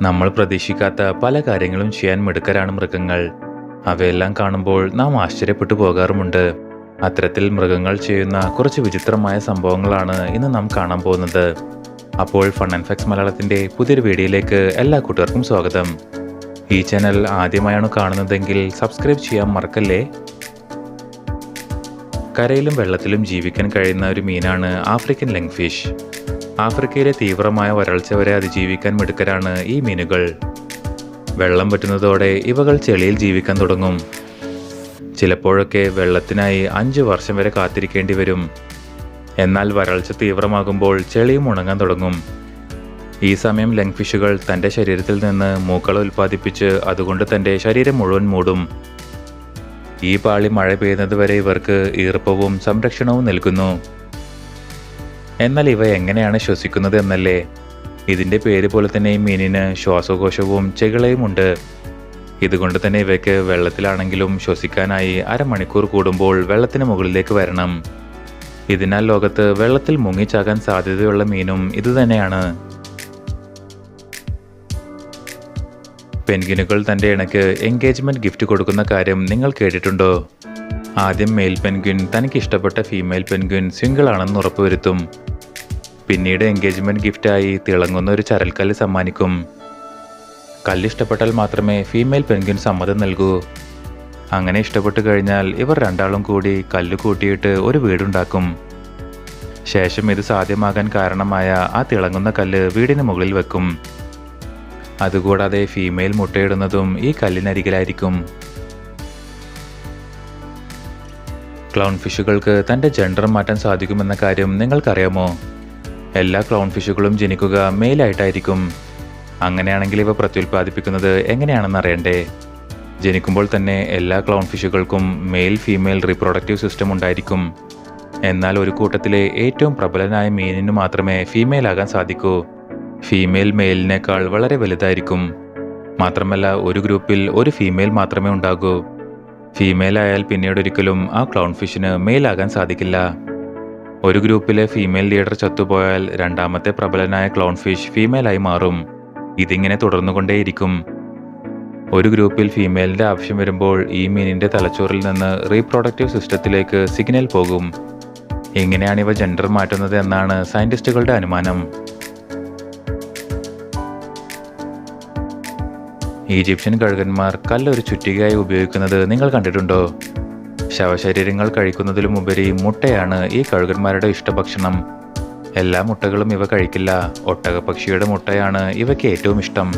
നമ്മൾ പ്രതീക്ഷിക്കാത്ത പല കാര്യങ്ങളും ചെയ്യാൻ മിടുക്കരാണ് മൃഗങ്ങൾ. അവയെല്ലാം കാണുമ്പോൾ നാം ആശ്ചര്യപ്പെട്ടു പോകാറുമുണ്ട്. അത്തരത്തിൽ മൃഗങ്ങൾ ചെയ്യുന്ന കുറച്ച് വിചിത്രമായ സംഭവങ്ങളാണ് ഇന്ന് നാം കാണാൻ പോകുന്നത്. അപ്പോൾ ഫൺ ആൻഡ് ഫാക്ട്സ് മലയാളത്തിൻ്റെ പുതിയൊരു വീഡിയോയിലേക്ക് എല്ലാ കൂട്ടുകാർക്കും സ്വാഗതം. ഈ ചാനൽ ആദ്യമായാണ് കാണുന്നതെങ്കിൽ സബ്സ്ക്രൈബ് ചെയ്യാൻ മറക്കല്ലേ. കരയിലും വെള്ളത്തിലും ജീവിക്കാൻ കഴിയുന്ന ഒരു മീനാണ് ആഫ്രിക്കൻ ലങ് ഫിഷ്. ആഫ്രിക്കയിലെ തീവ്രമായ വരൾച്ച വരെ അതിജീവിക്കാൻ മിടുക്കരാണ് ഈ മീനുകൾ. വെള്ളം പറ്റുന്നതോടെ ഇവകൾ ചെളിയിൽ ജീവിക്കാൻ തുടങ്ങും. ചിലപ്പോഴൊക്കെ വെള്ളത്തിനായി 5 വർഷം വരെ കാത്തിരിക്കേണ്ടി വരും. എന്നാൽ വരൾച്ച തീവ്രമാകുമ്പോൾ ചെളിയും ഉണങ്ങാൻ തുടങ്ങും. ഈ സമയം ലങ് ഫിഷുകൾ തൻ്റെ ശരീരത്തിൽ നിന്ന് മൂക്കൾ ഉൽപ്പാദിപ്പിച്ച് അതുകൊണ്ട് തൻ്റെ ശരീരം മുഴുവൻ മൂടും. ഈ പാളി മഴ പെയ്യുന്നത് വരെ ഇവർക്ക് ഈർപ്പവും സംരക്ഷണവും നൽകുന്നു. എന്നാൽ ഇവ എങ്ങനെയാണ് ശ്വസിക്കുന്നത് എന്നല്ലേ? ഇതിൻ്റെ പേര് പോലെ തന്നെ ഈ മീനിന് ശ്വാസകോശവും ചെകിളയും ഉണ്ട്. ഇതുകൊണ്ട് തന്നെ ഇവയ്ക്ക് വെള്ളത്തിലാണെങ്കിലും ശ്വസിക്കാനായി അരമണിക്കൂർ കൂടുമ്പോൾ വെള്ളത്തിന് മുകളിലേക്ക് വരണം. ഇതിനാൽ ലോകത്ത് വെള്ളത്തിൽ മുങ്ങിച്ചാകാൻ സാധ്യതയുള്ള മീനും ഇതുതന്നെയാണ്. പെൻഗ്വിനുകൾ തൻ്റെ ഇണയ്ക്ക് എൻഗേജ്മെൻറ്റ് ഗിഫ്റ്റ് കൊടുക്കുന്ന കാര്യം നിങ്ങൾ കേട്ടിട്ടുണ്ടോ? ആദ്യം മെയിൽ പെൻഗ്വിൻ തനിക്ക് ഇഷ്ടപ്പെട്ട ഫീമെയിൽ പെൻഗ്വിൻ സിംഗിൾ ആണെന്ന് ഉറപ്പുവരുത്തും. പിന്നീട് എൻഗേജ്മെൻറ്റ് ഗിഫ്റ്റായി തിളങ്ങുന്ന ഒരു ചരൽക്കല്ല് സമ്മാനിക്കും. കല്ലിഷ്ടപ്പെട്ടാൽ മാത്രമേ ഫീമെയിൽ പെൻഗ്വിൻ സമ്മതം നൽകൂ. അങ്ങനെ ഇഷ്ടപ്പെട്ടു കഴിഞ്ഞാൽ ഇവർ രണ്ടാളും കൂടി കല്ല് കൂട്ടിയിട്ട് ഒരു വീടുണ്ടാക്കും. ശേഷം ഇത് സാധ്യമാകാൻ കാരണമായ ആ തിളങ്ങുന്ന കല്ല് വീടിന് മുകളിൽ വെക്കും. അതുകൂടാതെ ഫീമെയിൽ മുട്ടയിടുന്നതും ഈ കല്ലിനരികിലായിരിക്കും. ക്ലൗൺ ഫിഷുകൾക്ക് തൻ്റെ ജെൻഡർ മാറ്റാൻ സാധിക്കുമെന്ന കാര്യം നിങ്ങൾക്കറിയാമോ? എല്ലാ ക്ലൗൺ ഫിഷുകളും ജനിക്കുക മെയിലായിട്ടായിരിക്കും. അങ്ങനെയാണെങ്കിൽ ഇവ പ്രത്യുൽപാദിപ്പിക്കുന്നത് എങ്ങനെയാണെന്ന് അറിയണ്ടേ? ജനിക്കുമ്പോൾ തന്നെ എല്ലാ ക്ലൗൺ ഫിഷുകൾക്കും മെയിൽ ഫീമെയിൽ റീപ്രൊഡക്റ്റീവ് സിസ്റ്റം ഉണ്ടായിരിക്കും. എന്നാൽ ഒരു കൂട്ടത്തിലെ ഏറ്റവും പ്രബലനായ മീനിന് മാത്രമേ ഫീമെയിൽ ആകാൻ സാധിക്കൂ. ഫീമെയിൽ മെയിലിനേക്കാൾ വളരെ വലുതായിരിക്കും. മാത്രമല്ല ഒരു ഗ്രൂപ്പിൽ ഒരു ഫീമെയിൽ മാത്രമേ ഉണ്ടാകൂ. ഫീമെയിൽ ആയാൽ പിന്നീട് ഒരിക്കലും ആ ക്ലൗൺ ഫിഷിന് മെയിൽ ആകാൻ സാധിക്കില്ല. ഒരു ഗ്രൂപ്പിലെ ഫീമെയിൽ ലീഡർ ചത്തുപോയാൽ രണ്ടാമത്തെ പ്രബലനായ ക്ലൗൺ ഫിഷ് ഫീമെയിലായി മാറും. ഇതിങ്ങനെ തുടർന്നുകൊണ്ടേയിരിക്കും. ഒരു ഗ്രൂപ്പിൽ ഫീമെയിലിൻ്റെ ആവശ്യം വരുമ്പോൾ ഈ മീനിൻ്റെ തലച്ചോറിൽ നിന്ന് റീപ്രൊഡക്റ്റീവ് സിസ്റ്റത്തിലേക്ക് സിഗ്നൽ പോകും. ഇങ്ങനെയാണ് ഇവ ജെൻഡർ മാറ്റുന്നത് എന്നാണ് സയൻറ്റിസ്റ്റുകളുടെ അനുമാനം. ഈജിപ്ഷ്യൻ കഴുകന്മാർ കല്ലൊരു ചുറ്റികയായി ഉപയോഗിക്കുന്നത് നിങ്ങൾ കണ്ടിട്ടുണ്ടോ? ശവശരീരങ്ങൾ കഴിക്കുന്നതിലുമുപരി മുട്ടയാണ് ഈ കഴുകന്മാരുടെ ഇഷ്ടഭക്ഷണം. എല്ലാ മുട്ടകളും ഇവ കഴിക്കില്ല. ഒട്ടകപ്പക്ഷിയുടെ മുട്ടയാണ് ഇവയ്ക്ക് ഏറ്റവും ഇഷ്ടം.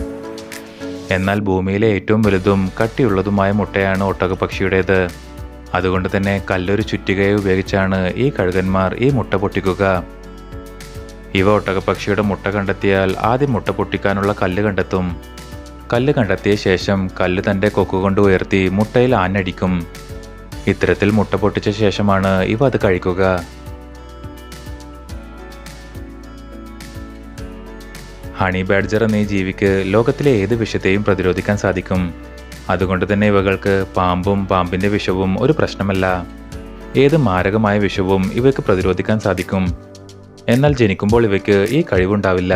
എന്നാൽ ഭൂമിയിലെ ഏറ്റവും വലുതും കട്ടിയുള്ളതുമായ മുട്ടയാണ് ഒട്ടകപ്പക്ഷിയുടേത്. അതുകൊണ്ട് തന്നെ കല്ലൊരു ചുറ്റികയെ ഉപയോഗിച്ചാണ് ഈ കഴുകന്മാർ ഈ മുട്ട പൊട്ടിക്കുക. ഇവ ഒട്ടകപ്പക്ഷിയുടെ മുട്ട കണ്ടെത്തിയാൽ ആദ്യം മുട്ട പൊട്ടിക്കാനുള്ള കല്ല് കണ്ടെത്തും. കല്ല് കണ്ടെത്തിയ ശേഷം കല്ല് തൻ്റെ കൊക്കുകൊണ്ട് ഉയർത്തി മുട്ടയിൽ ആഞ്ഞടിക്കും. ഇത്തരത്തിൽ മുട്ട പൊട്ടിച്ച ശേഷമാണ് ഇവ അത് കഴിക്കുക. ഹണി ബാഡ്ജർ എന്ന ഈ ജീവിക്ക് ലോകത്തിലെ ഏത് വിഷത്തെയും പ്രതിരോധിക്കാൻ സാധിക്കും. അതുകൊണ്ട് തന്നെ ഇവകൾക്ക് പാമ്പും പാമ്പിൻ്റെ വിഷവും ഒരു പ്രശ്നമല്ല. ഏത് മാരകമായ വിഷവും ഇവയ്ക്ക് പ്രതിരോധിക്കാൻ സാധിക്കും. എന്നാൽ ജനിക്കുമ്പോൾ ഇവയ്ക്ക് ഈ കഴിവുണ്ടാവില്ല.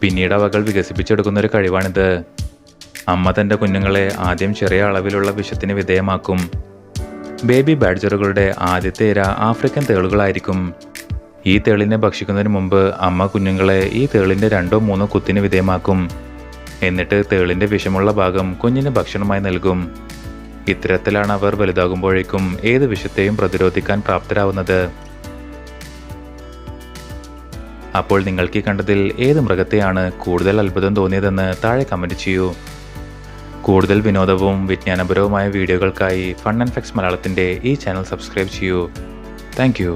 പിന്നീട് അവകൾ വികസിപ്പിച്ചെടുക്കുന്ന ഒരു കഴിവാണിത്. അമ്മ തൻ്റെ കുഞ്ഞുങ്ങളെ ആദ്യം ചെറിയ അളവിലുള്ള വിഷത്തിന് വിധേയമാക്കും. ബേബി ബാഡ്ജറുകളുടെ ആദ്യത്തെ ഇര ആഫ്രിക്കൻ തേളുകളായിരിക്കും. ഈ തേളിനെ ഭക്ഷിക്കുന്നതിന് മുമ്പ് അമ്മ കുഞ്ഞുങ്ങളെ ഈ തേളിൻ്റെ 2 or 3 കുത്തിന് വിധേയമാക്കും. എന്നിട്ട് തേളിൻ്റെ വിഷമുള്ള ഭാഗം കുഞ്ഞിന് ഭക്ഷണമായി നൽകും. ഇത്തരത്തിലാണ് അവർ വലുതാകുമ്പോഴേക്കും ഏത് വിഷത്തെയും പ്രതിരോധിക്കാൻ പ്രാപ്തരാവുന്നത്. അപ്പോൾ നിങ്ങൾക്ക് ഈ കണ്ടതിൽ ഏത് മൃഗത്തെയാണ് കൂടുതൽ അത്ഭുതം തോന്നിയതെന്ന് താഴെ കമൻറ്റ് ചെയ്യൂ. കൂടുതൽ വിനോദവും വിജ്ഞാനപരവുമായ വീഡിയോകൾക്കായി ഫൺ ആൻഡ് ഫാക്ട്സ് മലയാളത്തിൻ്റെ ഈ ചാനൽ സബ്സ്ക്രൈബ് ചെയ്യൂ. Thank you.